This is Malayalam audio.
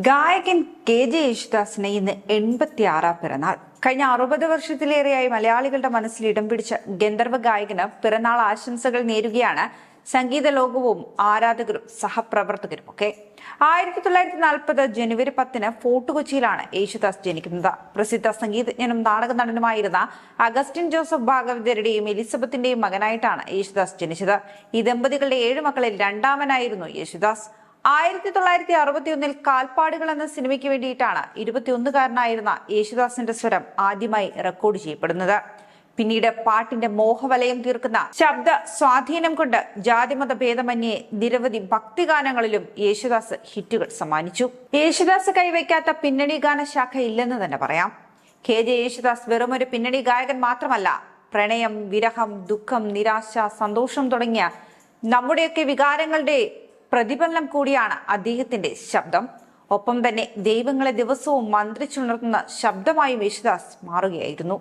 ഗായകൻ കെ.ജെ. യേശുദാസിന് ഇന്ന് 86 പിറന്നാൾ. കഴിഞ്ഞ 60 വർഷത്തിലേറെയായി മലയാളികളുടെ മനസ്സിൽ ഇടം പിടിച്ച ഗന്ധർവ ഗായകന് പിറന്നാൾ ആശംസകൾ നേരുകയാണ് സംഗീത ലോകവും ആരാധകരും സഹപ്രവർത്തകരും ഒക്കെ. 1940 ജനുവരി 10 ഫോർട്ട് കൊച്ചിയിലാണ് യേശുദാസ് ജനിക്കുന്നത്. പ്രസിദ്ധ സംഗീതജ്ഞനും നാടക നടനുമായിരുന്ന അഗസ്റ്റിൻ ജോസഫ് ഭാഗവതരുടെയും എലിസബത്തിന്റെയും മകനായിട്ടാണ് യേശുദാസ് ജനിച്ചത്. ഈ ദമ്പതികളുടെ 7 മക്കളിൽ രണ്ടാമനായിരുന്നു യേശുദാസ്. 1961 കാൽപ്പാടുകൾ എന്ന സിനിമയ്ക്ക് വേണ്ടിയിട്ടാണ് 21കാരനായിരുന്ന യേശുദാസിന്റെ സ്വരം ആദ്യമായി റെക്കോർഡ് ചെയ്യപ്പെടുന്നത്. പിന്നീട് പാട്ടിന്റെ മോഹവലയം തീർക്കുന്ന ശബ്ദ സ്വാധീനം കൊണ്ട് ജാതിമത ഭേദമന്യേ നിരവധി ഭക്തിഗാനങ്ങളിലും യേശുദാസ് ഹിറ്റുകൾ സമ്മാനിച്ചു. യേശുദാസ് കൈവയ്ക്കാത്ത പിന്നണി ഗാന ശാഖ ഇല്ലെന്ന് തന്നെ പറയാം. കെ.ജെ. യേശുദാസ് വെറുമൊരു പിന്നണി ഗായകൻ മാത്രമല്ല, പ്രണയം, വിരഹം, ദുഃഖം, നിരാശ, സന്തോഷം തുടങ്ങിയ നമ്മുടെയൊക്കെ വികാരങ്ങളുടെ പ്രതിഫലനം കൂടിയാണ് അദ്ദേഹത്തിന്റെ ശബ്ദം. ഒപ്പം തന്നെ ദൈവങ്ങളെ ദിവസവും മന്ത്രിച്ചുണർത്തുന്ന ശബ്ദമായും യേശുദാസ് മാറുകയായിരുന്നു.